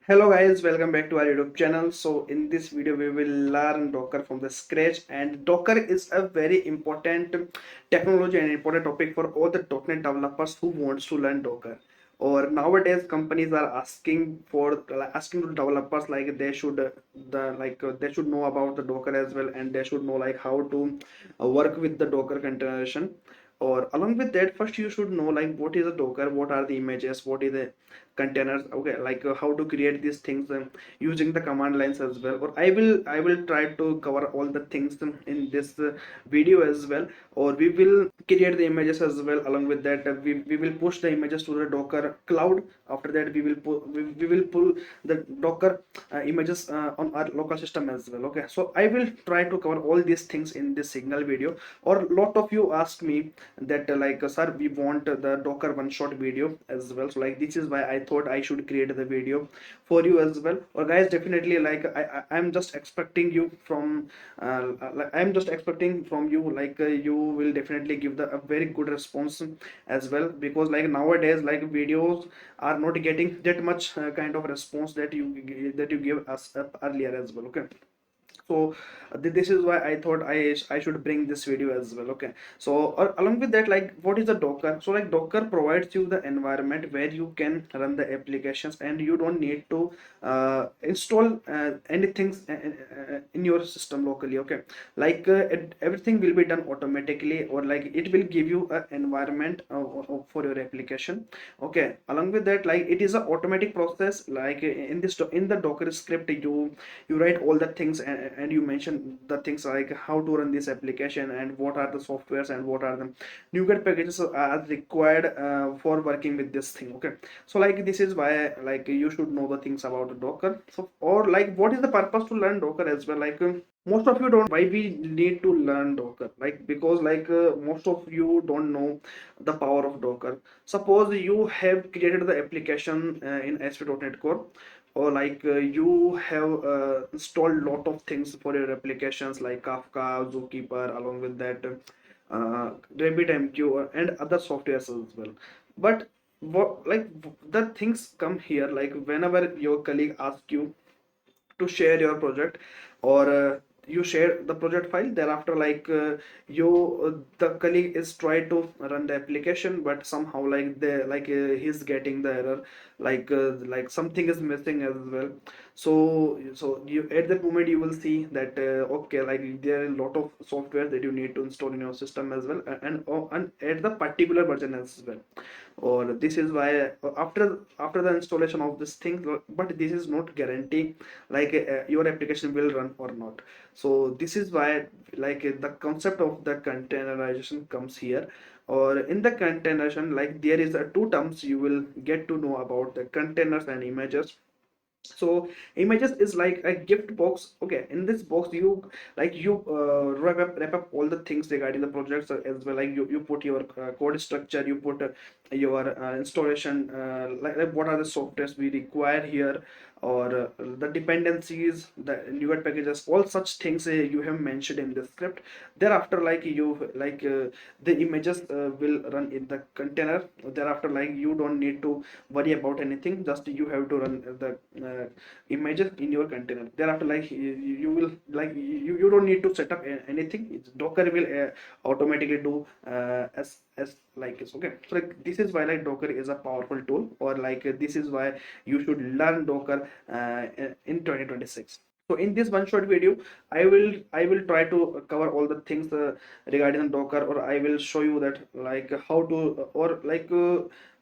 Hello guys, welcome back to our YouTube channel. So in this video we will learn Docker from the scratch, and Docker is a very important technology and important topic for all the .NET developers who wants to learn Docker. Or nowadays companies are asking to developers like they should they should know about the Docker as well, and they should know like how to work with the Docker containerization. Or along with that, first you should know like what is a Docker, what are the images, what is the containers, okay, how to create these things using the command lines as well. Or I will try to cover all the things in this video as well. Or we will create the images as well. Along with that, we will push the images to the Docker cloud. After that we will pull the Docker images on our local system as well. Okay, so I will try to cover all these things in this single video. Or lot of you ask me that sir, we want the Docker one shot video as well. So like this is why I thought I should create the video for you as well. Or guys, definitely I'm just expecting you from I'm just expecting from you you will definitely give a very good response as well, because like nowadays like videos are not getting that much kind of response that you give us earlier as well. Okay, so this is why I thought I should bring this video as well. Okay, so along with that, like what is the Docker? So like Docker provides you the environment where you can run the applications, and you don't need to install anything in your system locally. Okay, everything will be done automatically, or like it will give you an environment for your application. Okay, along with that, like it is a automatic process. Like in the Docker script, you write all the things, and you mention the things like how to run this application, and what are the softwares, and what are the NuGet packages are required for working with this thing. Okay, so like this is why like you should know the things about Docker. So, or like what is the purpose to learn Docker as well? Most of you don't why we need to learn Docker, like because most of you don't know the power of Docker. Suppose you have created the application in ASP.NET Core, or you have installed lot of things for your applications like Kafka, Zookeeper, along with that RabbitMQ and other softwares as well. But the things come here, like whenever your colleague asks you to share your project, or you share the project file, thereafter you the colleague is trying to run the application, but somehow he's getting the error, like something is missing as well. So you at that moment you will see that okay, like there are a lot of software that you need to install in your system as well, and at the particular version as well. Or this is why after the installation of this thing, but this is not guarantee your application will run or not. So this is why the concept of the containerization comes here. Or in the containerization, like there is a two terms you will get to know about: the containers and images. So images is like a gift box. Okay, in this box you wrap up all the things regarding the projects as well. Like you put your code structure, you put your installation, what are the softwares we require here, or the dependencies, the NuGet packages, all such things you have mentioned in the script. Thereafter the images will run in the container. Thereafter you don't need to worry about anything, just you have to run the images in your container. Thereafter you will you don't need to set up anything. Docker will automatically do as like it's okay. So this is why Docker is a powerful tool, or this is why you should learn Docker in 2026. So in this one short video, I will try to cover all the things regarding Docker, or I will show you that how to, or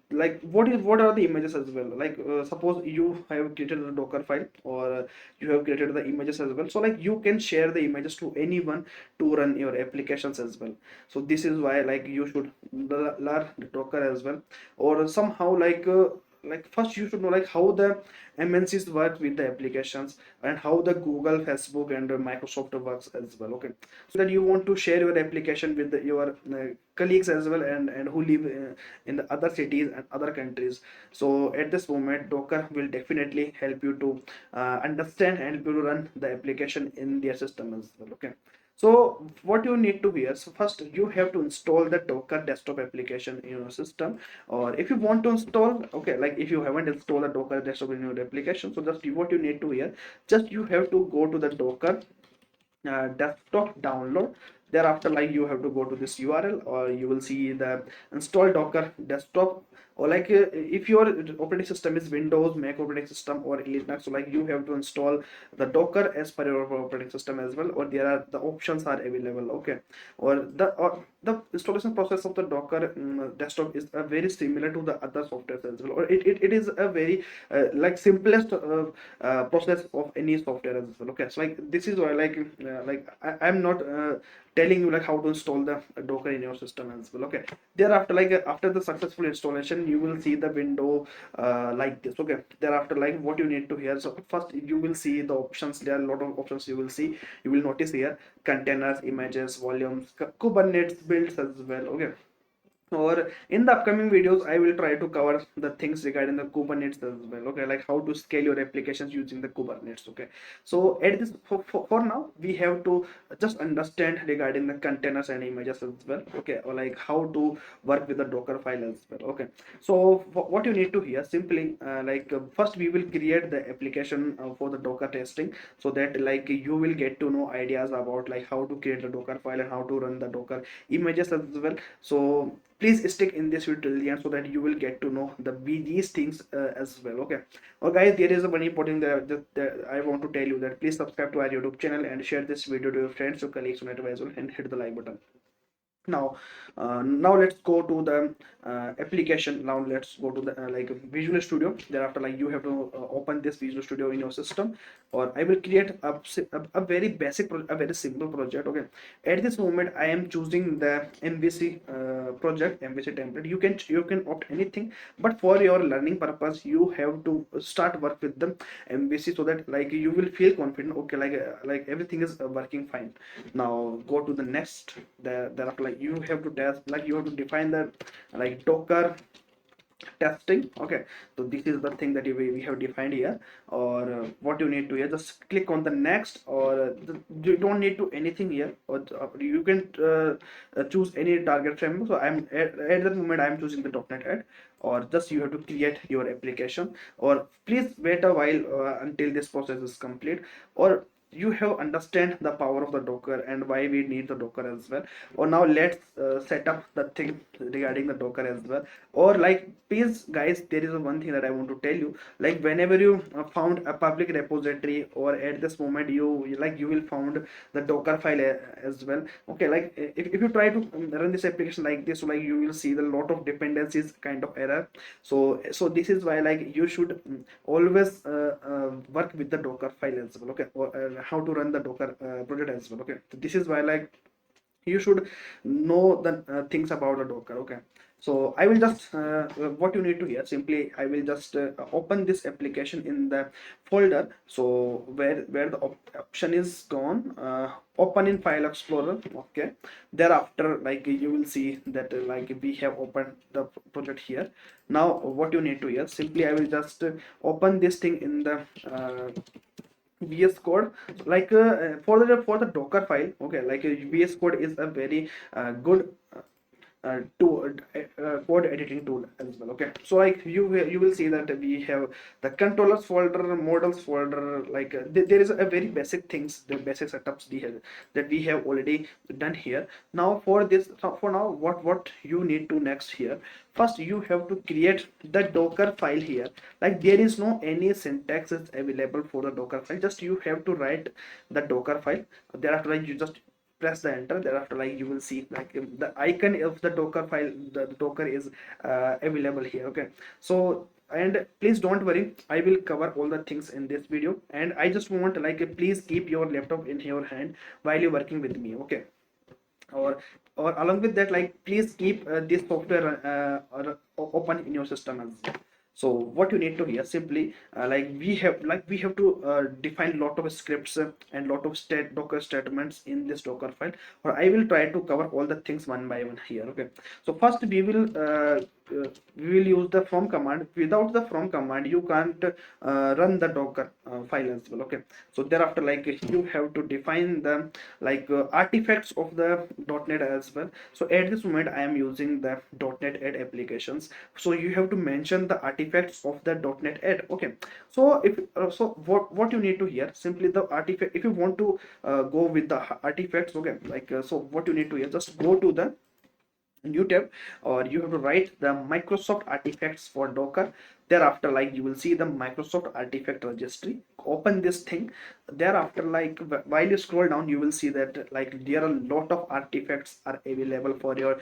what are the images as well. Suppose you have created a Docker file, or you have created the images as well. So you can share the images to anyone to run your applications as well. So this is why you should learn Docker as well. Or somehow first you should know how the MNCs work with the applications, and how the Google, Facebook, and Microsoft works as well. Okay, so that you want to share your application with your colleagues as well, and who live in the other cities and other countries. So at this moment, Docker will definitely help you to understand and help you to run the application in their system as well. Okay, So what you need to here, so first you have to install the Docker desktop application in your system, or if you want to install, okay, like if you haven't installed the Docker desktop in your application, so just what you need to here, just you have to go to the Docker desktop download. Thereafter, like you have to go to this URL, or you will see the install Docker desktop, or like if your operating system is Windows, Mac operating system, or Linux, so like you have to install the Docker as per your operating system as well, or there are the options are available, okay. Or the installation process of the Docker desktop is very similar to the other software as well, or it is a very like simplest process of any software as well, okay. So like this is why like I'm not telling you like how to install the Docker in your system as well, okay. Thereafter, like after the successful installation, you will see the window like this, okay. Thereafter, like what you need to hear, so first you will see the options. There are a lot of options you will see. You will notice here containers, images, volumes, Kubernetes builds as well, okay. Or in the upcoming videos, I will try to cover the things regarding the Kubernetes as well, okay, like how to scale your applications using the Kubernetes, okay. So at this for now, we have to just understand regarding the containers and images as well, okay, or like how to work with the Docker file as well, okay. So what you need to hear simply first we will create the application for the Docker testing, so that like you will get to know ideas about like how to create the Docker file and how to run the Docker images as well. So please stick in this video till the end, so that you will get to know these things as well, okay. Oh guys, there is a one important that I want to tell you, that please subscribe to our YouTube channel and share this video to your friends, your colleagues on it as well, and hit the like button. Now let's go to the application. Now let's go to the like Visual Studio. Thereafter, like you have to open this Visual Studio in your system, or I will create a very basic a very simple project, okay. At this moment I am choosing the MVC project, MVC template. You can opt anything, but for your learning purpose you have to start work with the MVC, so that like you will feel confident, okay, like everything is working fine. Now go to the next. Thereafter, like you have to test, like you have to define the like Docker testing, okay. So this is the thing that we have defined here, or what you need to here, just click on the next, or you don't need to anything here, or you can choose any target framework. So I'm at that moment I'm choosing the .NET Ed, or just you have to create your application, or please wait a while until this process is complete, or you have understand the power of the Docker and why we need the Docker as well. Or now let's set up the thing regarding the Docker as well. Or like please guys, there is one thing that I want to tell you, like whenever you found a public repository, or at this moment you will found the Docker file as well, okay. Like if you try to run this application like this, so like you will see the lot of dependencies kind of error. So this is why like you should always work with the Docker file as well, okay. Or how to run the Docker project as well, okay. So this is why like you should know the things about the Docker, okay. So I will just what you need to hear, simply I will just open this application in the folder. So where the option is gone, open in File Explorer, okay. Thereafter, like you will see that like we have opened the project here. Now what you need to hear, simply I will just open this thing in the VS Code, like for the Docker file, okay. Like VS Code is a very good tool, code editing tool as well, okay. So like you will see that we have the controllers folder, models folder, like there is a very basic things, the basic setups that we have already done here. Now for this, for now, what you need to next here, first you have to create the Docker file here. Like there is no any syntax is available for the Docker file, just you have to write the Docker file. Thereafter, like you just press the enter. Thereafter, like you will see like the icon of the Docker file, the Docker is available here, okay. So and please don't worry, I will cover all the things in this video, and I just want like please keep your laptop in your hand while you're working with me, okay. Or or along with that, like please keep this software open in your system as well. So what you need to hear, simply we have to define lot of scripts and lot of Docker statements in this Docker file, or I will try to cover all the things one by one here, okay. So first we will we will use the from command. Without the from command you can't run the Docker file as well. Okay, so thereafter like you have to define the artifacts of the .NET as well. So at this moment I am using the .NET add applications, so you have to mention the artifacts of the .NET add. Okay, so if so what you need to here, simply the artifact. If you want to go with the artifacts, okay, so what you need to here, just go to the new tab, or you have to write the Microsoft artifacts for Docker. Thereafter like you will see the Microsoft artifact registry. Open this thing. Thereafter like while you scroll down you will see that like there are a lot of artifacts are available for your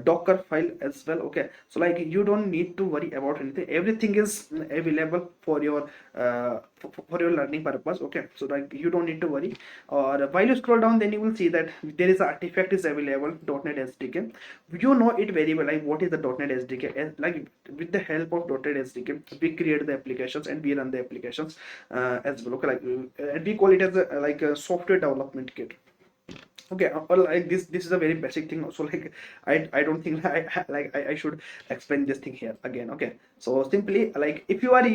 Docker file as well. Okay, so like you don't need to worry about anything, everything is available for your for your learning purpose. Okay, so like you don't need to worry. Or while you scroll down then you will see that there is artifact is available .NET SDK. You know it very well, like what is the .NET SDK. And like with the help of .NET SDK we create the applications and we run the applications as well. Okay, and we call it as a software development kit. Okay, well, like this is a very basic thing, so like I don't think I should explain this thing here again. Okay, so simply like if you are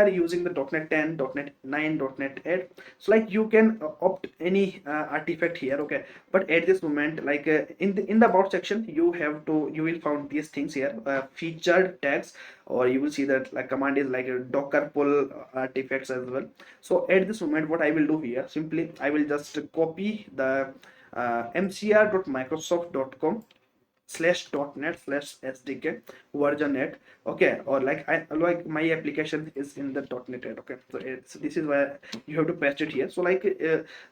using the .NET 10, .NET 9, .NET 8, so like you can opt any artifact here. Okay, but at this moment like in the about section you will find these things here, featured tags, or you will see that like command is like a Docker pull artifacts as well. So at this moment what I will do here, simply I will just copy the mcr.microsoft.com /.net/sdk version 8. Okay, or like I like my application is in the .NET 8. Okay, so this is where you have to paste it here. So like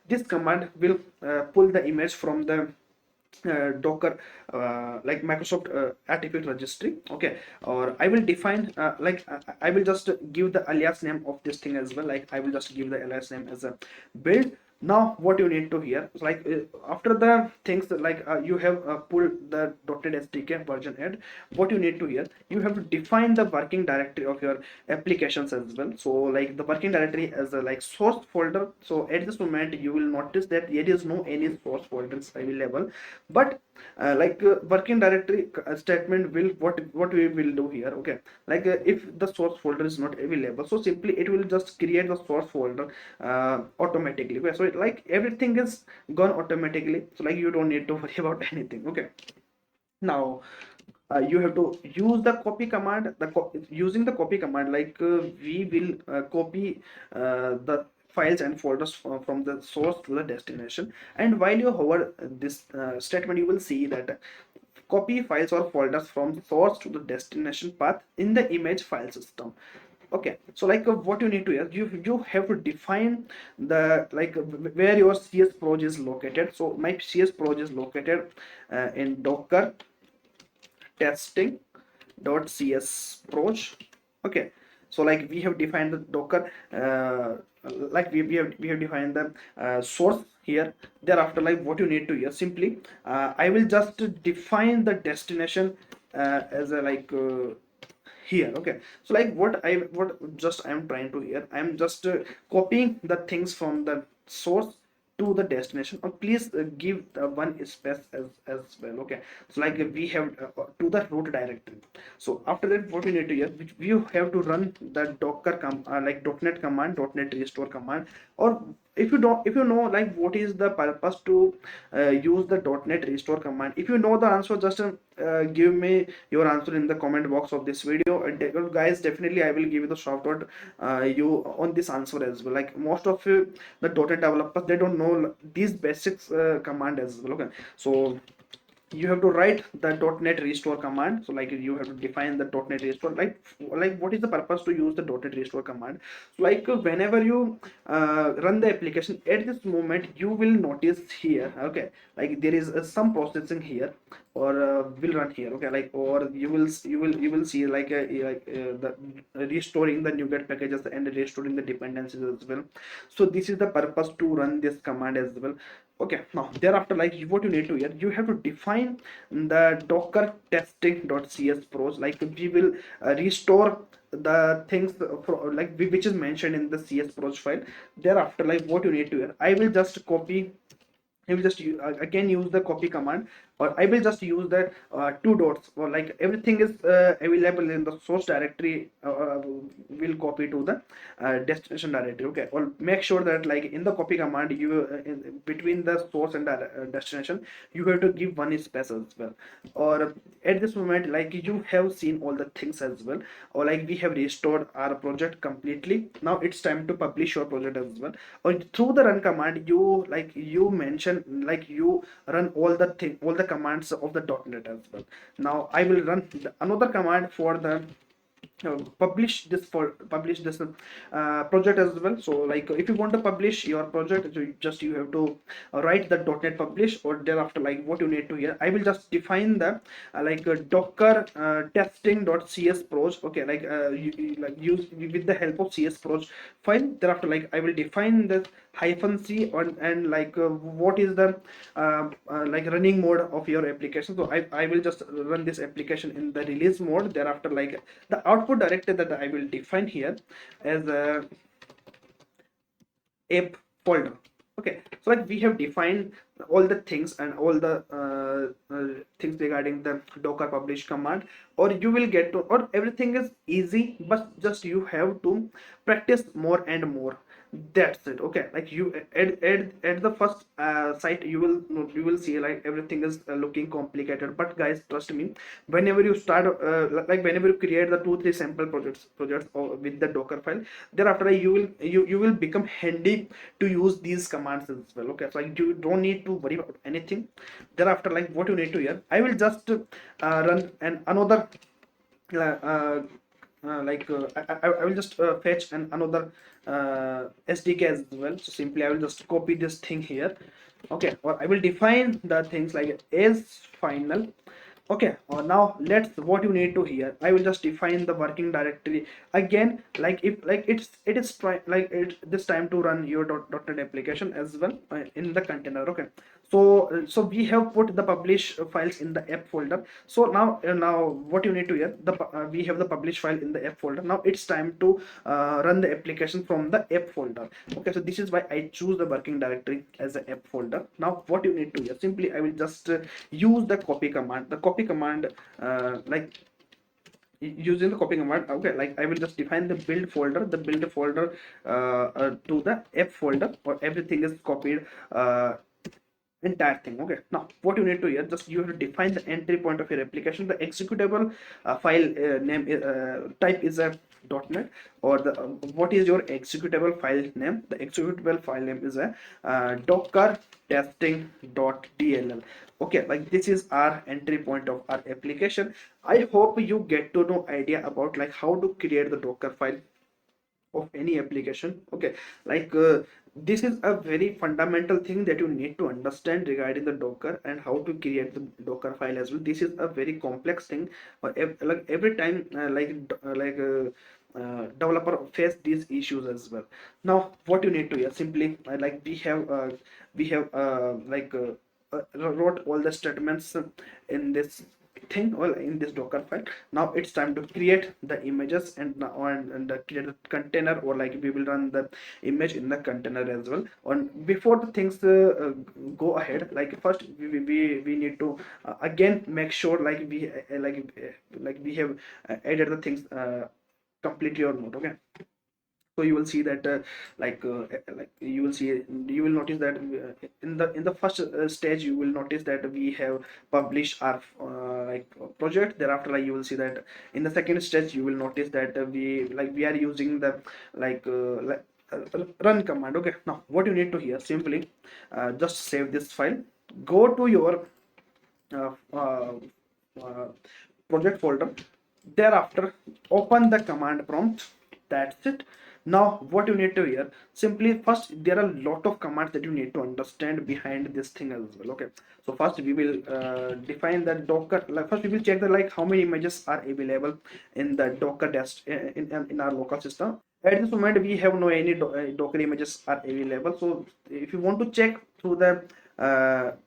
this command will pull the image from the Docker like Microsoft artifact registry. Okay, or I will define I will just give the alias name of this thing as well. Like I will just give the alias name as a build. Now what you need to here, like after the things that like you have pulled the .NET SDK version 8, what you need to here, you have to define the working directory of your applications as well. So like the working directory as a like source folder. So at this moment you will notice that there is no any source folders available, but working directory statement will what we will do here. Okay, if the source folder is not available, so simply it will just create the source folder automatically. Okay, so like everything is gone automatically, so like you don't need to worry about anything. Okay, now you have to use the copy command. Using the copy command, we will copy the files and folders from the source to the destination. And while you hover this statement, you will see that copy files or folders from source to the destination path in the image file system. Okay, so what you need to you have to define the where your CS proj is located. So my CS proj is located in Docker testing.cs proj. Okay, so like we have defined the Docker we have defined the source here. Thereafter like what you need to here, simply I will just define the destination as a here. Okay, so like what I am trying to here, I am just copying the things from the source to the destination. Or please give one space as well. Okay, so like we have to the root directory. So after that what we need to here, you have to run the Docker .NET command, .NET restore command. Or if you don't, if you know like what is the purpose to use the .NET restore command, if you know the answer, just give me your answer in the comment box of this video. Guys, definitely I will give you the shout out you on this answer as well. Like most of the .NET developers, they don't know these basics command as well. Okay, so you have to write the .NET restore command. So like you have to define the .NET restore, like what is the purpose to use the .NET restore command. So whenever you run the application, at this moment you will notice here, okay, like there is some processing here, or will run here. Okay, or you will see the restoring the NuGet packages and restoring the dependencies as well. So this is the purpose to run this command as well. Okay, now thereafter what you need to here, you have to define the Docker testing.cs pros. Like we will restore the things for which is mentioned in the cs pros file. Thereafter what you need to here, I will just copy, you will just again use the copy command. or I will just use the two dots, or like everything is available in the source directory, will copy to the destination directory. Okay, or make sure that like in the copy command, you between the source and destination, you have to give one space as well. Or at this moment, like you have seen all the things as well, or like we have restored our project completely. Now it's time to publish your project as well. Or through the run command, you like you mention, like you run all the commands of the .NET as well. Now I will run another command for the publish this project as well. So like if you want to publish your project, so you have to write the .NET publish, or thereafter like what you need to here, I will just define the docker testing.cs proj. Okay, like like use with the help of cs proj file. Thereafter like I will define this -c on, and like what is the like running mode of your application. So I will just run this application in the release mode. Thereafter like the output directory that I will define here as a app folder. Okay, so like we have defined all the things and all the things regarding the docker publish command, or you will get to, or everything is easy, but just you have to practice more and more. That's it. Okay, like you at the first site, you will see like everything is looking complicated, but guys, trust me, whenever you start like whenever you create the 2 3 sample projects with the docker file, thereafter you will become handy to use these commands as well. Okay, so like you don't need to worry about anything. Thereafter like what you need to here, I will just run an another I will just fetch another SDK as well. So simply I will just copy this thing here. Okay, or I will define the things like as final. Okay, now let's what you need to here, I will just define the working directory again. Like if like it is try like it this time to run your .NET application as well in the container. Okay, so we have put the publish files in the app folder. So now what you need to here, the we have the publish file in the app folder. Now it's time to run the application from the app folder. Okay, so this is why I choose the working directory as the app folder. Now what you need to here, simply I will just use the copy command. The copy command like using the copy command. Okay, like I will just define the build folder, to the app folder, or everything is copied entire thing. Okay, now what you need to here, just you have to define the entry point of your application. The executable file name type is a .NET, or the what is your executable file name? The executable file name is a docker testing.dll. Okay, like this is our entry point of our application. I hope you get to know idea about like how to create the docker file of any application. Okay, like this is a very fundamental thing that you need to understand regarding the docker and how to create the docker file as well. This is a very complex thing, like every time developer face these issues as well. Now what you need to here, simply like we have wrote all the statements in this thing, well, in this docker file. Now it's time to create the images, and now and create a container, or like we will run the image in the container as well. On before the things go ahead, like first we need to again make sure like we have added the things completely or not. Okay, so you will see that you will notice that in the first stage, you will notice that we have published our project. Thereafter like you will see that in the second stage, you will notice that we are using the run command. Okay, now what you need to here, simply just save this file, go to your uh, uh, uh, project folder. Thereafter open the command prompt. That's it. Now what you need to hear, simply first there are a lot of commands that you need to understand behind this thing as well. Okay, so first we will define the docker, like first we will check the like how many images are available in the docker desk in our local system. At this moment we have no any docker images are available. So if you want to check through the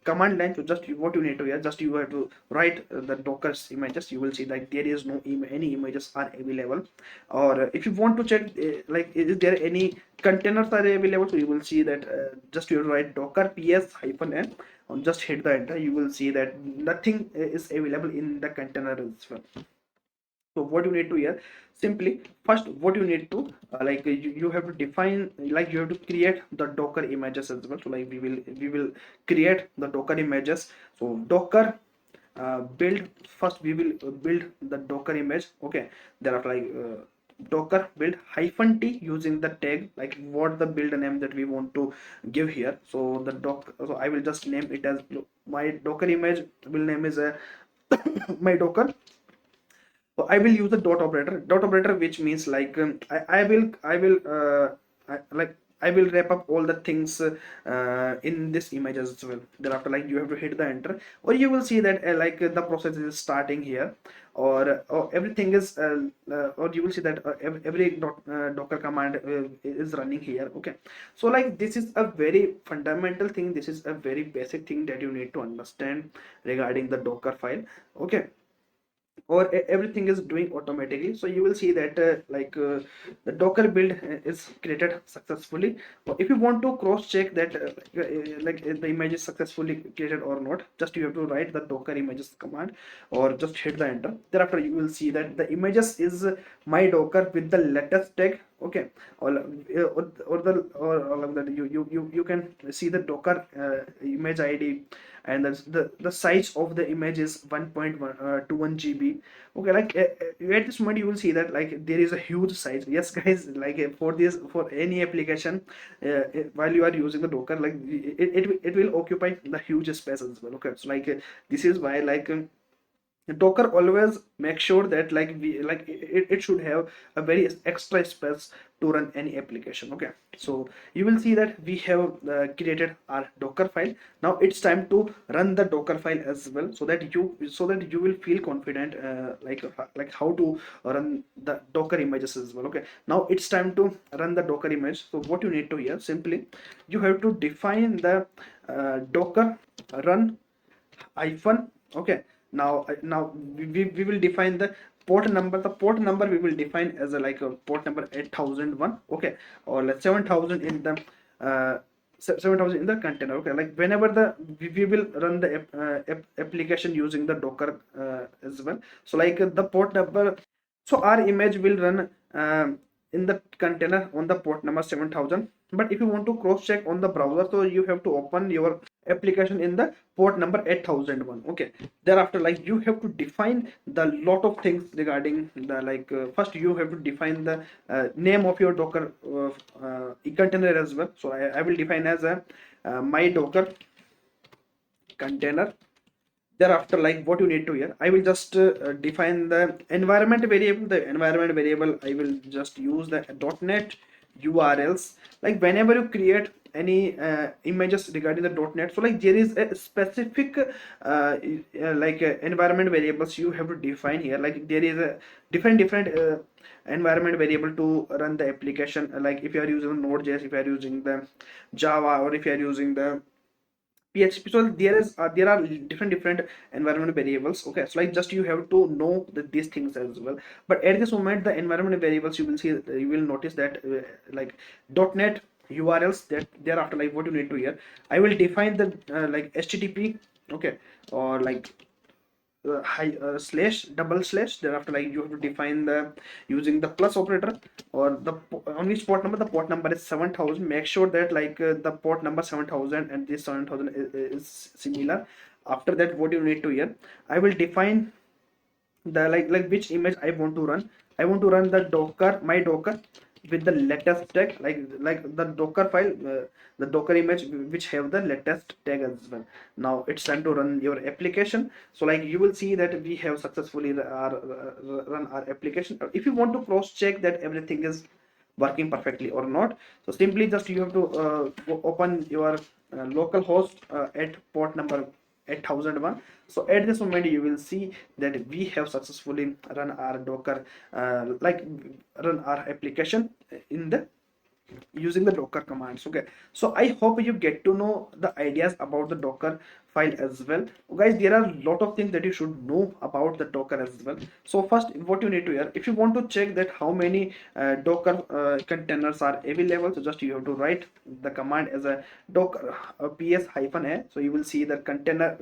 command line, so just what you need to here, just you have to write the docker's images. You will see like there is no any images are available. Or if you want to check like is there any containers are available, so you will see that just you write docker ps -n just hit the enter, you will see that nothing is available in the container as well. So what you need to here, simply first what you need to you have to define, like you have to create the Docker images as well. So like we will create the Docker images. So Docker build, first we will build the Docker image. Okay, there are Docker build -t using the tag, like what the build name that we want to give here. So the doc, so I will just name it as my Docker image will name is a my Docker. So I will use the dot operator, which means like I will wrap up all the things in this image as well. Thereafter, like you have to hit the enter, or you will see that the process is starting here, or everything is, or you will see that every Docker command is running here. Okay, so like this is a very fundamental thing. This is a very basic thing that you need to understand regarding the Docker file. Okay, or everything is doing automatically. So you will see that the Docker build is created successfully. If you want to cross check that the image is successfully created or not, just you have to write the Docker images command or just hit the enter. Thereafter you will see that the images is my Docker with the latest tag. Okay, or like that you can see the Docker image ID, and the size of the image is 1.21 GB. Okay, at this moment you will see that like there is a huge size. Yes guys, like for this, for any application, while you are using the Docker, like it will occupy the huge space as well. Okay, so this is why Docker always make sure that it should have a very extra space to run any application. Okay, so you will see that we have created our Docker file. Now it's time to run the Docker file as well, so that you will feel confident like how to run the Docker images as well. Okay, now it's time to run the Docker image. So what you need to here, simply you have to define the Docker run hyphen. Okay, now we will define the port number. The port number we will define as a port number 8001. Okay, or like 7000 in the 7000 in the container. Okay, like whenever we will run the application using the Docker as well. So the port number, so our image will run in the container on the port number 7000. But if you want to cross check on the browser, so you have to open your application in the port number 8001. Okay, thereafter you have to define the lot of things regarding the first you have to define the name of your Docker container as well. So I will define as a my Docker container. Thereafter, what you need to here, I will just define the environment variable. The environment variable, I will just use the .NET URLs. Like whenever you create any images regarding the .NET, so there is a specific environment variables you have to define here. Like there is a different environment variable to run the application. Like if you are using Node.js, if you are using the Java, or if you are using the PHP. So there are different environment variables. Okay, so just you have to know these things as well. But at this moment, the environment variables, you will see, you will notice that .NET URLs, that thereafter what you need to here, I will define the HTTP. Okay, or slash double slash. Thereafter you have to define the using the plus operator, or the on which port number. The port number is 7000. Make sure that the port number 7000 and this 7000 is similar. After that, what you need to here, I will define the which image I want to run. I want to run the Docker, my Docker with the latest tag, like the Docker file, the Docker image which have the latest tag as well. Now it's time to run your application. So you will see that we have successfully run our application. If you want to cross check that everything is working perfectly or not, so simply just you have to open your local host at port number 8001. So at this moment you will see that we have successfully run our Docker run our application in the using the Docker commands. Okay, so I hope you get to know the ideas about the Docker file as well, guys. There are a lot of things that you should know about the Docker as well. So first, what you need to hear, if you want to check that how many Docker containers are available, so just you have to write the command as a Docker ps -a. So you will see the container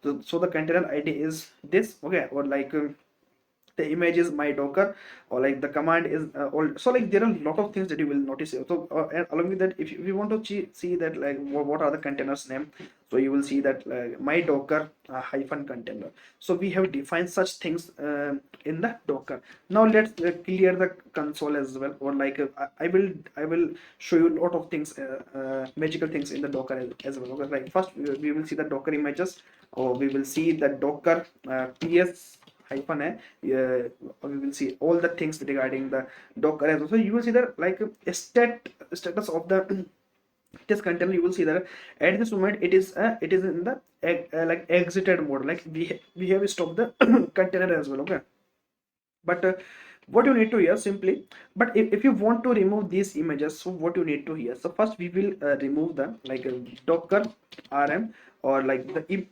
so the container ID is this. Okay, or like the image is my Docker, or like the command is so like there are a lot of things that you will notice here. So and along with that, if you want to see that like what are the containers name, so you will see that my Docker hyphen container. So we have defined such things in the Docker. Now let's clear the console as well, or like I will show you a lot of things, magical things in the Docker as well. Okay, like first we will see the Docker images, or we will see the Docker ps hyphen a. We will see all the things regarding the Docker as well. So you will see that like a status of the this container. You will see that at this moment it is in the like exited mode, like we have stopped the container as well. Okay, but what you need to hear simply, but if you want to remove these images, so what you need to hear, so first we will remove them like docker rm, or like the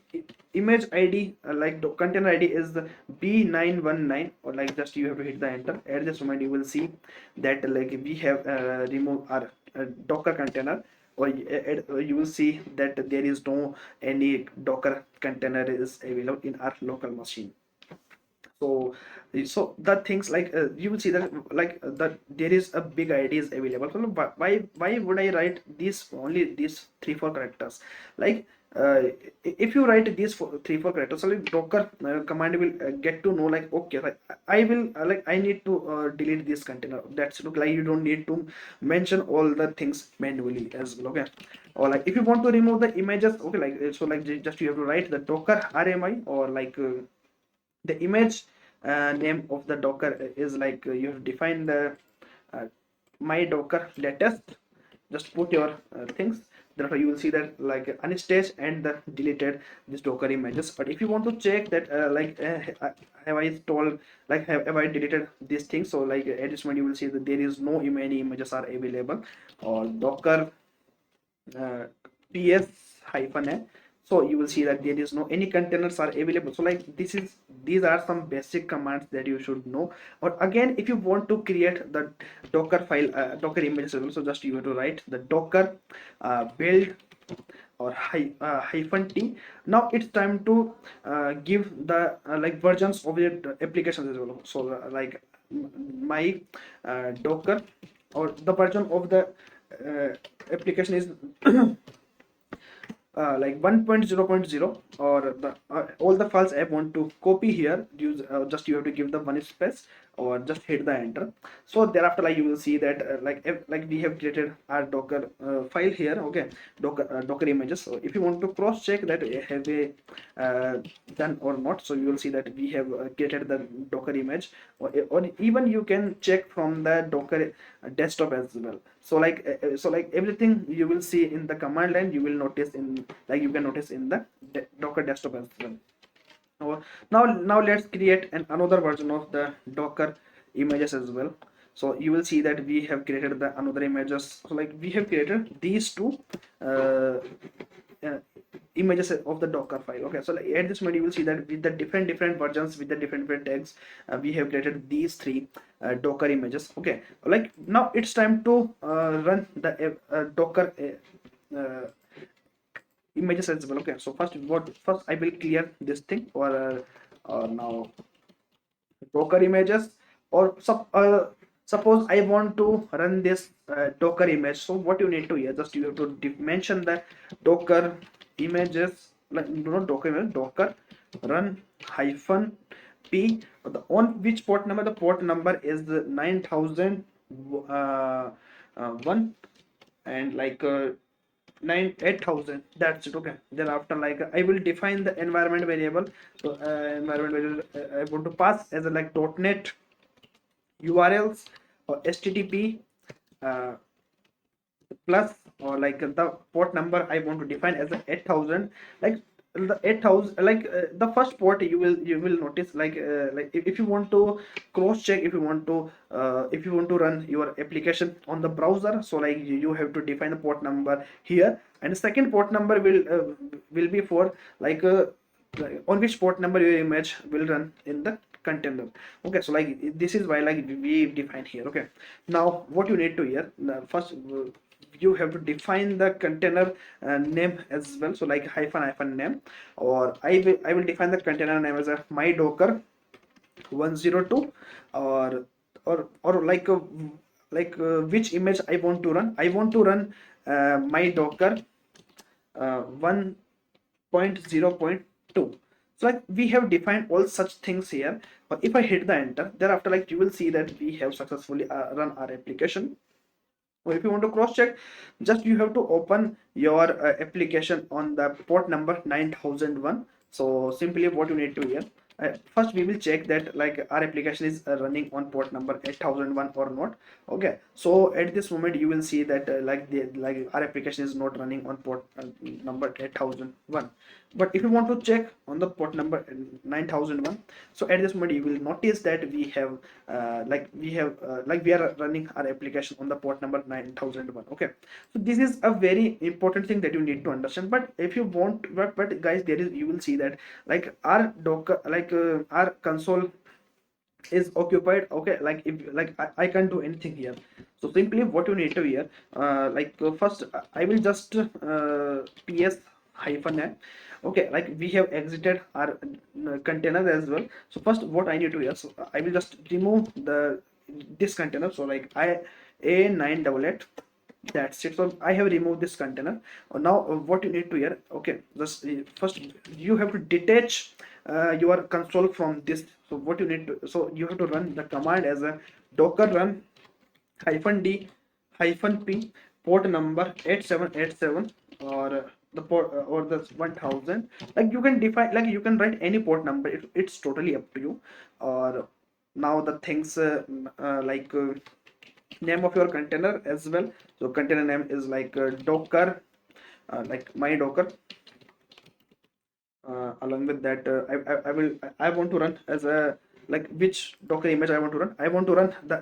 image id, like the container id is the b919, or like just you have to hit the enter. At this moment you will see that like we have removed our docker container, or you will see that there is no any docker container is available in our local machine. So the things like you will see that like that there is a big ideas available. So why would I write these only these 3-4 characters, like if you write these 3-4 characters, so like Docker command will get to know like okay, like I will like I need to delete this container. That's look like you don't need to mention all the things manually as well. Okay, or like if you want to remove the images, okay, like so like just you have to write the Docker rmi, or like the image name of the Docker is like you have defined the uh, my Docker latest. Just put your things. Therefore you will see that like unstaged and the deleted this Docker images. But if you want to check that have I installed, like have I deleted these things, so like at this moment you will see that there is no many images are available, or Docker uh, ps hyphen a. So you will see that there is no any containers are available. So like these are some basic commands that you should know. Or again, if you want to create the Docker file, Docker images as well, so just you have to write the Docker build, or hyphen t. Now it's time to give the like versions of your applications as well. So like my Docker, or the version of the application is like 1.0.0, or the all the files I want to copy here. Use just you have to give the one space, or just hit the enter. So thereafter like you will see that like we have created our Docker file here. Okay, Docker images. So if you want to cross check that have a done or not, so you will see that we have created the Docker image, or even you can check from the Docker desktop as well. So like so like everything you will see in the command line, you will notice in like you can notice in the Docker desktop as well. Now let's create another version of the Docker images as well. So you will see that we have created the another images. So like we have created these two uh, uh, images of the Docker file. Okay, so like at this moment you will see that with the different versions, with the different tags, we have created these three Docker images. Okay, like now it's time to run the Docker images as well. Okay, so first I will clear this thing, or now Docker images, or suppose I want to run this Docker image. So what you need to here, just you have to mention the Docker images, like not Docker image, Docker run hyphen p, on which port number. The port number is the 9000 one, and like 8000. That's it. Okay, then after like I will define the environment variable. So environment variable I want to pass as a like .NET urls, or http uh, plus, or like the port number I want to define as a 8000, like the 8,000, like the first port you will notice, like if you want to cross check, if you want to run your application on the browser, so like you have to define the port number here, and the second port number will be for like on which port number your image will run in the container. Okay, so like this is why like we define here. Okay, now what you need to here, first you have to define the container name as well, so like hyphen name, or I will define the container name as a my docker 102, or which image I want to run. I want to run my docker 1.0.2. So like we have defined all such things here, but if I hit the enter, thereafter like you will see that we have successfully run our application. Or if you want to cross check, just you have to open your application on the port number 9001. So simply what you need to here, first we will check that like our application is running on port number 8001 or not. Okay, so at this moment you will see that like our application is not running on port number 8001. But if you want to check on the port number 9001, so at this moment you will notice that we have like we are running our application on the port number 9001. Okay, so this is a very important thing that you need to understand. But if you want, but guys, there is, you will see that like our docker, our console is occupied. Okay, like if like I can't do anything here. So simply what you need to here, first I will just ps hyphen n. Okay, like we have exited our container as well. So first what I need to here, so I will just remove this container. So like I a988, that's it. So I have removed this container. Now what you need to here, okay, just first you have to detach your console from this. So what you need to, so you have to run the command as a docker run -d -p port number 8787, or the port or the 1000. Like you can define, like you can write any port number, it's totally up to you. Or now the things name of your container as well. So container name is like docker, like my docker. Along with that, I want to run as a, like which docker image I want to run. I want to run the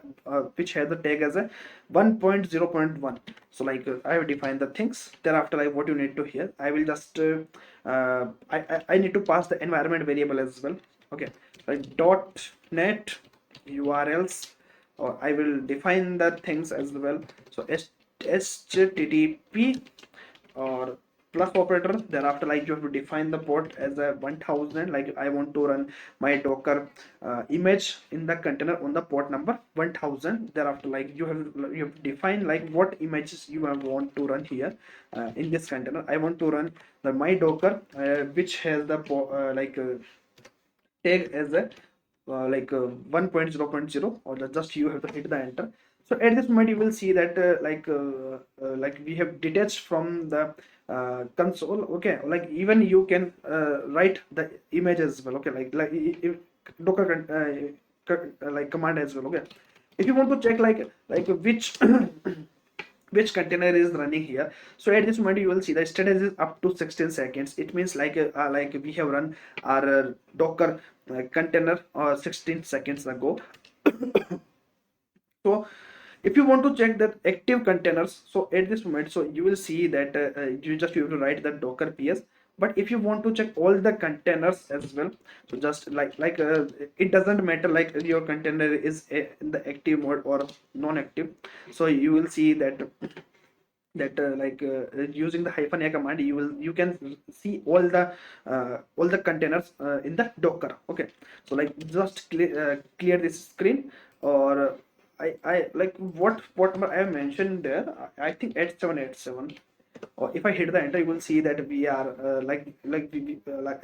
which has the tag as a 1.0.1. So like I have defined the things. Thereafter, like what you need to here, I will just I need to pass the environment variable as well. Okay, like .net urls, or I will define the things as well. So http or plus operator. Thereafter, like you have to define the port as a 1000. Like I want to run my docker image in the container on the port number 1000. Thereafter, like you have to define like what images you want to run here in this container. I want to run the my docker which has the tag as a 1.0.0, or just you have to hit the enter. So at this moment you will see that like we have detached from the console. Okay, like even you can write the image as well. Okay, if docker like command as well. Okay, if you want to check like which which container is running here, so at this moment you will see the status is up to 16 seconds. It means like we have run our docker container 16 seconds ago. So if you want to check the active containers, so at this moment, so you will see that you have to write the docker ps. But if you want to check all the containers as well, so just it doesn't matter like your container is in the active mode or non-active. So you will see that using the hyphen a command, you can see all the containers in the docker. Okay, so like just clear this screen, or I like what number I have mentioned there. I think 8787. Or if I hit the enter, you will see that we are like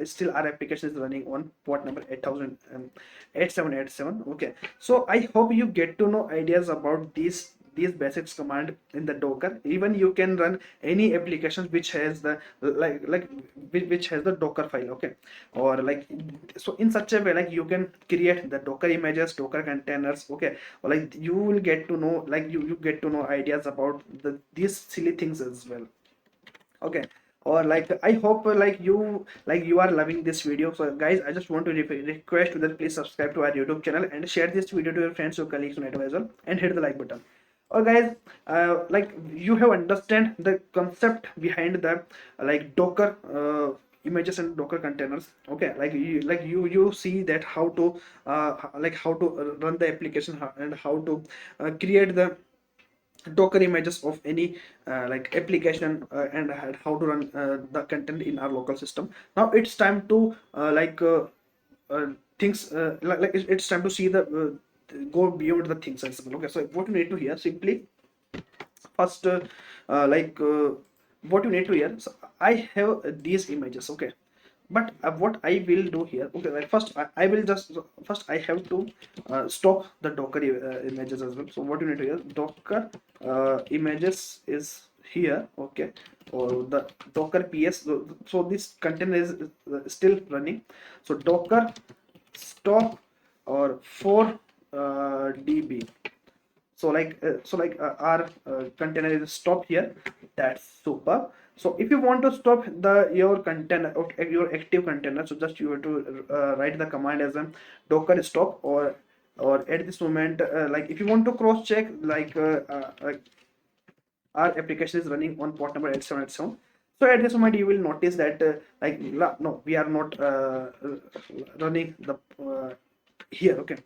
still our application is running on port number 8000 8787. Okay, so I hope you get to know ideas about these basics command in the docker. Even you can run any applications which has the which has the docker file. Okay, or like, so in such a way like you can create the docker images, docker containers. Okay, or like you will get to know, like you get to know ideas about these silly things as well. Okay, or like I hope you are loving this video. So guys, I just want to request you that please subscribe to our YouTube channel and share this video to your friends or colleagues on it as well, and hit the like button. Oh guys, like you have understand the concept behind the Docker images and Docker containers. Okay, you see that how to how to run the application, and how to create the Docker images of any application, and how to run the content in our local system. Now it's time to uh, things it's time to see the go beyond the things as well. Okay, so what you need to hear simply first, like what you need to hear. So I have these images, okay, but what I will do here, okay, like first I will just first I have to stop the Docker images as well. So what you need to hear, Docker images is here, okay, or the Docker ps. So this container is still running. So Docker stop or for db. So our container is stopped here. That's super. So if you want to stop the your container, your active container, so just you have to write the command as a docker stop, or at this moment, like if you want to cross check, our application is running on port number 8787. So at this moment you will notice that no, we are not running the here, okay.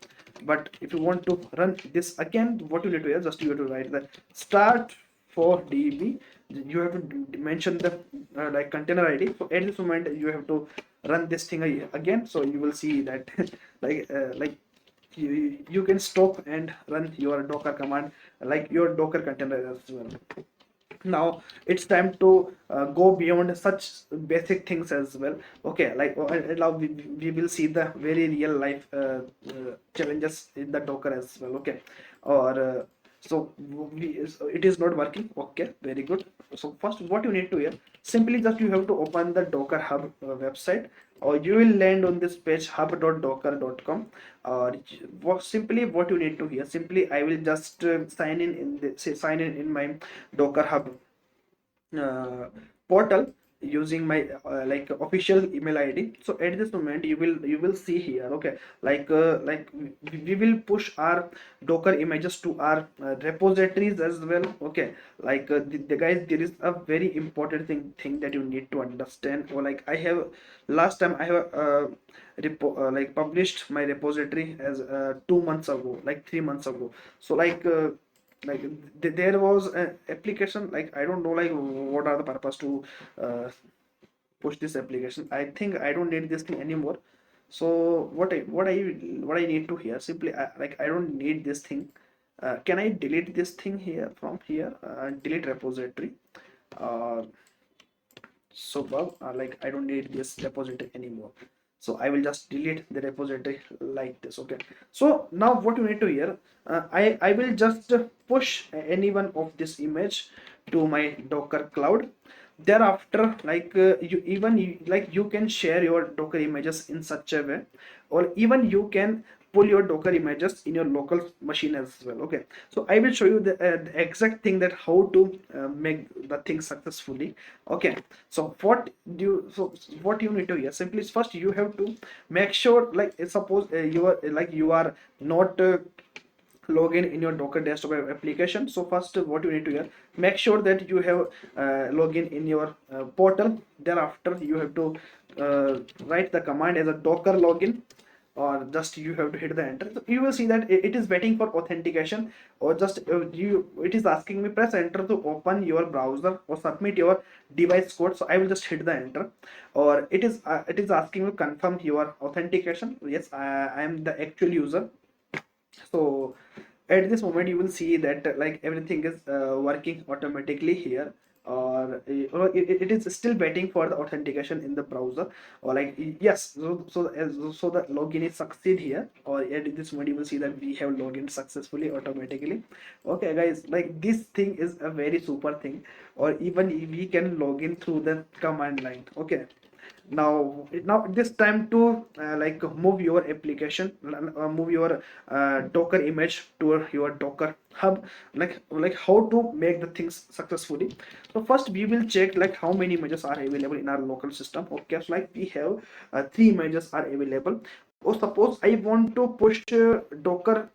But if you want to run this again, what you need to do is just you have to write the start for db. You have to mention the container id. So at this moment you have to run this thing again. So you will see that like you can stop and run your docker command, like your docker container as well. Now it's time to go beyond such basic things as well. Okay, now we will see the very real life challenges in the docker as well. Okay, or so it is not working. Okay, very good. So first what you need to hear, simply just you have to open the docker hub website, or you will land on this page hub.docker.com. or simply what you need to hear, simply I will just sign in my Docker hub uh, portal using my official email id. So at this moment you will see here, okay, we will push our Docker images to our repositories as well. Okay, the guys, there is a very important thing that you need to understand. Or like I have last time I have published my repository as 2 months ago, like 3 months ago. So like there was an application, like I don't know like what are the purpose to uh, push this application. I think I don't need this thing anymore. So what I need to hear, simply I don't need this thing. Can I delete this thing here from here, delete repository? uh, so well, I don't need this repository anymore. So I will just delete the repository like this. Okay, so now what you need to hear, I will just push any one of this image to my Docker cloud. Thereafter, you can share your Docker images in such a way, or even you can pull your Docker images in your local machine as well. Okay, so I will show you the exact thing that how to make the thing successfully. Okay, so what you need to hear, simply is first you have to make sure, like suppose you are not login in your Docker desktop application. So first what you need to hear, make sure that you have login in your portal. Thereafter you have to write the command as a docker login, or just you have to hit the enter. So you will see that it is waiting for authentication, or just it is asking me press enter to open your browser or submit your device code. So I will just hit the enter. Or it is asking me confirm your authentication. Yes, I am the actual user. So at this moment you will see that everything is working automatically here, or it is still waiting for the authentication in the browser. Or yes, so the login is succeed here, or at this moment you will see that we have login successfully automatically. Okay guys, like this thing is a very super thing. Or even we can log in through the command line. Okay, Now this time to like move your application, move your Docker image to your Docker hub, like how to make the things successfully. So first we will check like how many images are available in our local system. Okay, so like we have three images are available. Or suppose I want to push Docker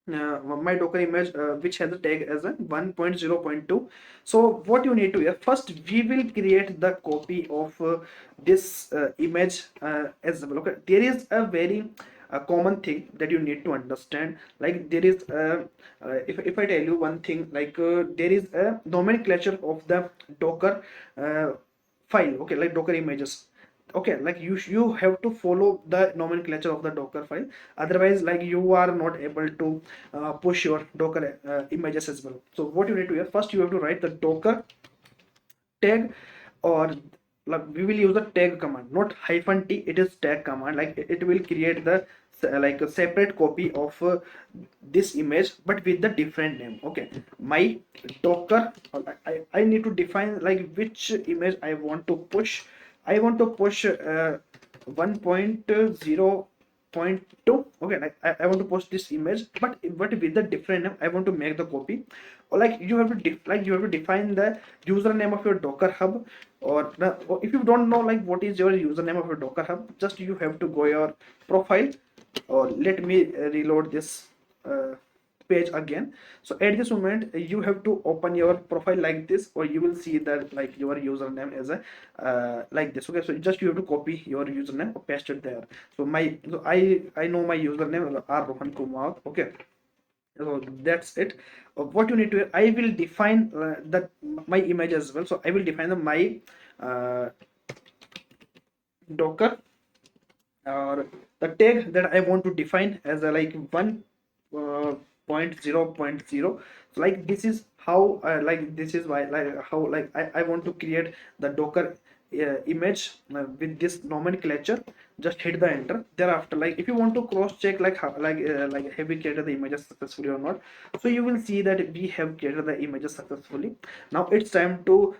my Docker image which has a tag as a 1.0.2. So what you need to do, first we will create the copy of this image as well. Okay, there is a very common thing that you need to understand. Like there is if I tell you one thing, like there is a nomenclature of the Docker file. Okay, like Docker images. Okay, like you have to follow the nomenclature of the Docker file, otherwise like you are not able to push your Docker images as well. So what you need to do, first you have to write the Docker tag, or like we will use the tag command, not hyphen t, it is tag command. Like it will create the like a separate copy of this image but with the different name. Okay, my Docker, I need to define like which image I want to push. I want to push 1.0.2. Okay, like I want to post this image, but with the different name. I want to make the copy, or like you have to you have to define the username of your Docker hub, or if you don't know like what is your username of your Docker hub, just you have to go your profile, or let me reload this page again. So at this moment you have to open your profile like this, or you will see that like your username is a like this. Okay, so just you have to copy your username or paste it there. So I know my username R Rohan Kumar. Okay, so that's it. What you need to, I will define that my image as well. So I will define the my Docker, or the tag that I want to define as a like 1.0.0. So like this is how like this is why like how like I want to create the Docker image with this nomenclature. Just hit the enter. Thereafter, like if you want to cross check like how like have we created the images successfully or not, so you will see that we have created the images successfully. Now it's time to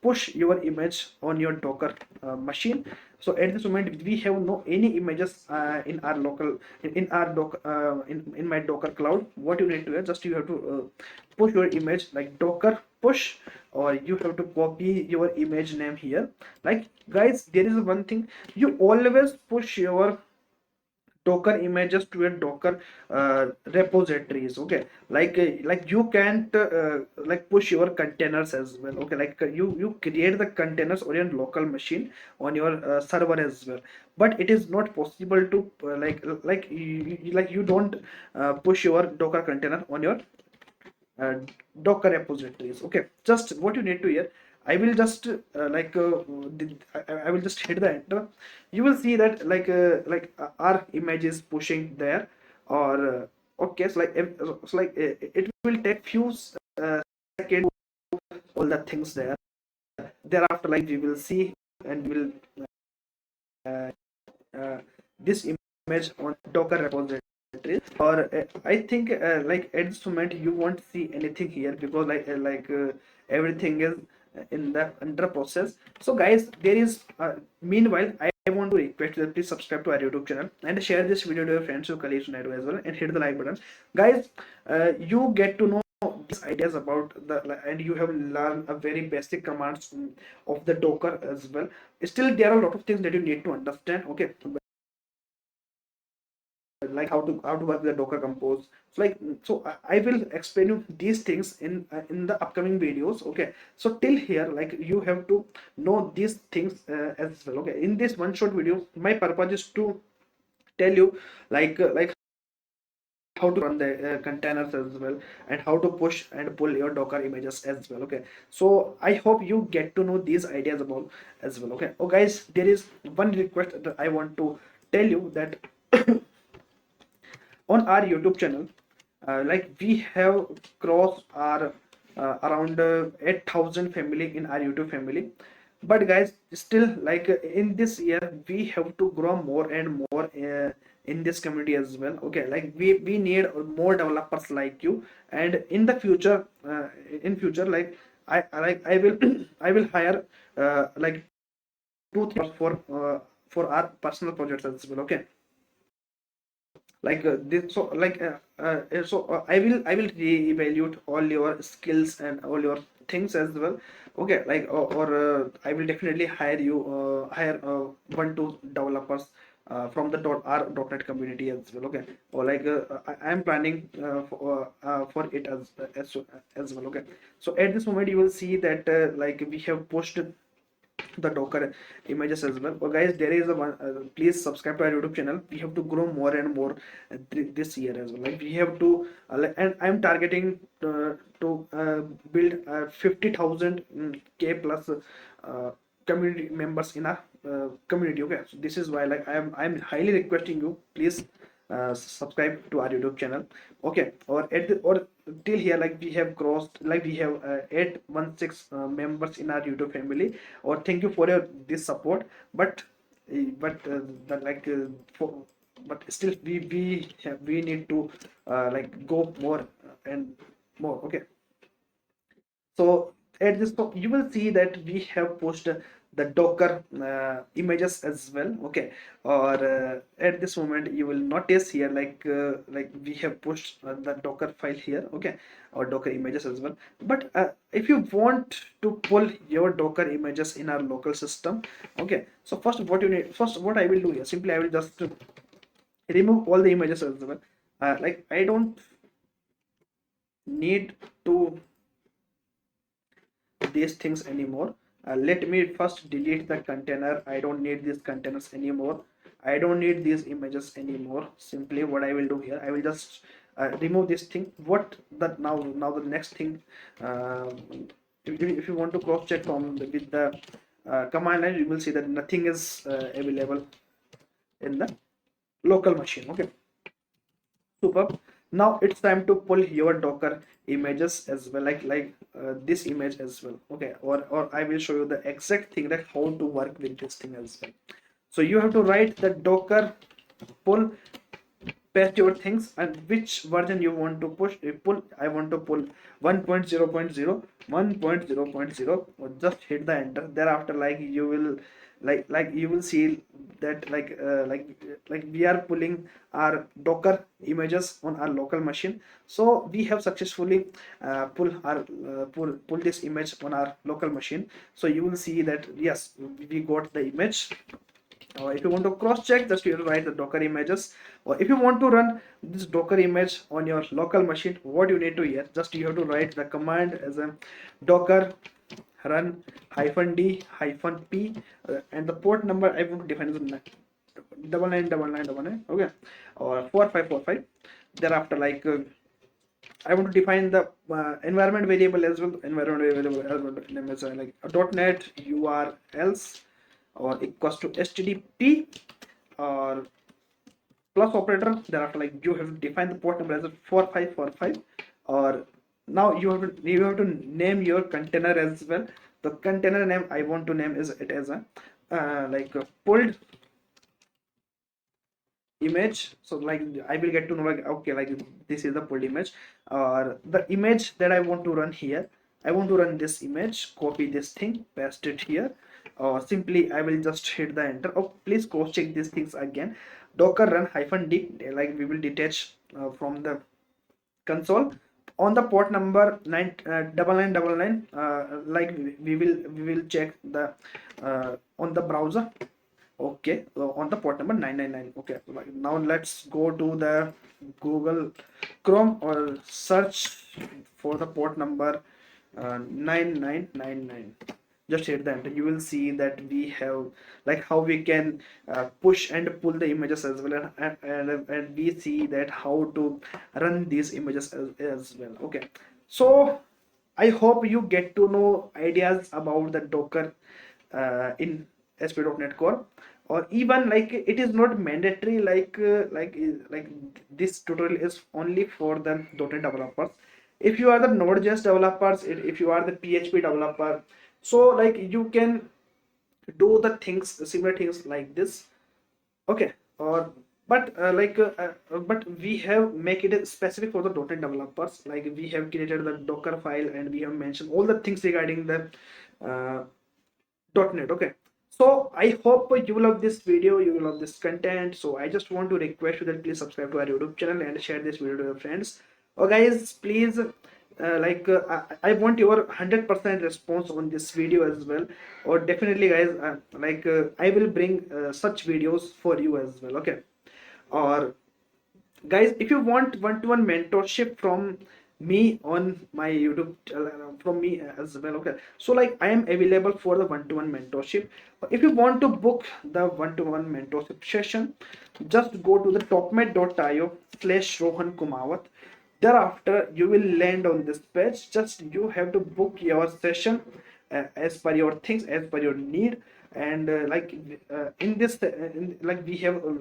push your image on your Docker machine. So at this moment we have no any images in our local in our in my Docker cloud. What you need to do, just you have to push your image like Docker push, or you have to copy your image name here. Like guys, there is one thing, you always push your Docker images to a Docker repositories. Okay, like you can't like push your containers as well. Okay, like you create the containers on your local machine on your server as well, but it is not possible to like you don't push your Docker container on your uh, Docker repositories. Okay, just what you need to hear, I will just I will just hit the enter. You will see that our image is pushing there, or okay, so it will take few seconds, all the things there. Thereafter, like we will see, and we will uh, uh, this image on Docker repository. Or I think like at this moment you won't see anything here, because everything is in the under process. So guys, there is meanwhile I want to request that please subscribe to our YouTube channel and share this video to your friends, your colleagues as well, and hit the like button. Guys, you get to know these ideas about the, and you have learned a very basic commands of the Docker as well. Still there are a lot of things that you need to understand. Okay, like how to work with the Docker Compose. So I will explain you these things in the upcoming videos. Okay, so till here like you have to know these things as well. Okay, in this one short video my purpose is to tell you like how to run the containers as well, and how to push and pull your Docker images as well. Okay, so I hope you get to know these ideas about as well. Okay, oh guys, there is one request that I want to tell you, that on our YouTube channel, like we have crossed our around 8,000 family in our YouTube family. But guys, still like in this year we have to grow more and more in this community as well. Okay, like we need more developers like you, and in the future in future like I will I will hire like 2 3 for our personal projects as well. Okay, like this, so like I will reevaluate all your skills and all your things as well. Okay, like I will definitely hire 1 2 developers from the .NET community as well. Okay, or like I am planning for it as well. Okay, so at this moment you will see that like we have pushed the Docker images as well. Oh, guys, there is a one. Please subscribe to our YouTube channel. We have to grow more and more this year as well. Like we have to, and I'm targeting to build 50,000 K plus community members in our community. Okay, so this is why like I'm highly requesting you, please subscribe to our YouTube channel. Okay, or or till here like we have crossed, like we have 816 members in our YouTube family. Or thank you for your this support. But the, like for, but still we need to like go more and more. Okay, so at this point, you will see that we have posted the Docker images as well. Okay, or at this moment you will notice here like we have pushed the Docker file here. Okay, or Docker images as well. But if you want to pull your Docker images in our local system, okay. So first what I will do here, simply I will just remove all the images as well. Like I don't need to these things anymore. Let me first delete the container. I don't need these containers anymore. I don't need these images anymore. Simply what I will do here, I will just remove this thing. What that now the next thing, uh, if you want to cross check from with the command line, you will see that nothing is available in the local machine. Okay, superb. Now it's time to pull your Docker images as well, like this image as well. Okay, or I will show you the exact thing that how to work with this thing as well. So you have to write the Docker pull, paste your things and which version you want to pull. I want to pull 1.0.0, 1.0.0, or just hit the enter. Thereafter like you will like you will see that like we are pulling our Docker images on our local machine. So we have successfully pull this image on our local machine. So you will see that yes, we got the image. If you want to cross check, just you have to write the Docker images. Or if you want to run this Docker image on your local machine, what you need to here, just you have to write the command as a Docker run -d -p, and the port number I want to define as 999999. Okay, or 4545. Thereafter like I want to define the environment variable as well. Environment variable as well, name is like .NET URLs or equals to HTTP or plus operator. Thereafter like you have to define the port number as a 4545. Or now you have to name your container as well. The container name I want to name is it as a like a pulled image. So like I will get to know like okay, like this is the pulled image, or the image that I want to run here. I want to run this image, copy this thing, paste it here, or simply I will just hit the enter. Oh, please cross check these things again. Docker run -d, like we will detach from the console on the port number 9999. Like we will check the on the browser. Okay, so on the port number 999. Okay, so like now let's go to the Google Chrome or search for the port number 9999. Just hit the enter. You will see that we have like how we can push and pull the images as well, and we see that how to run these images as well. Okay, so I hope you get to know ideas about the Docker in ASP.NET Core. Or even like it is not mandatory, like this tutorial is only for the .NET developers. If you are the Node.js developers, if you are the PHP developer, so like you can do the things, similar things like this. Okay, or but we have make it specific for the .NET developers. Like we have created the Docker file and we have mentioned all the things regarding the uh, .NET. Okay, So I hope you will love this video, you will love this content. So I just want to request you that please subscribe to our YouTube channel and share this video to your friends. Oh guys, please, I want your 100% response on this video as well. Or definitely guys, I will bring such videos for you as well. Okay. Or guys, if you want one-to-one mentorship from me on my YouTube from me as well, okay, so like I am available for the one-to-one mentorship. If you want to book the one-to-one mentorship session, just go to the topmed.io/Rohan Kumawat. Thereafter you will land on this page. Just you have to book your session as per your things, as per your need. And in this like we have a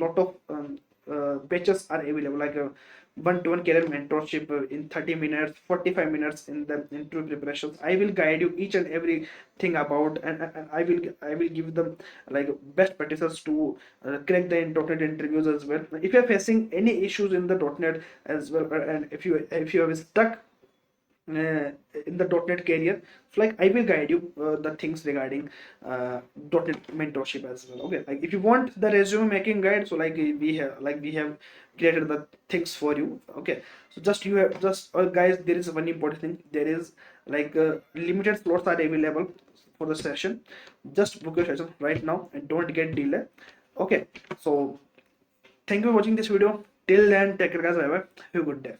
lot of batches are available, like a one-to-one career mentorship in 30 minutes, 45 minutes in the interview preparations. I will guide you each and every thing about, and I will give them like best practices to crack the .NET interviews as well. If you are facing any issues in the .NET as well, and if you have stuck in the .NET career, so like I will guide you the things regarding .NET mentorship as well. Okay, like if you want the resume making guide, so we have created the things for you. Okay, so just you have just guys, there is one important thing. There is limited slots are available for the session. Just book your session right now and don't get delay. Okay, so thank you for watching this video. Till then, take care guys. Bye bye. Have a good day.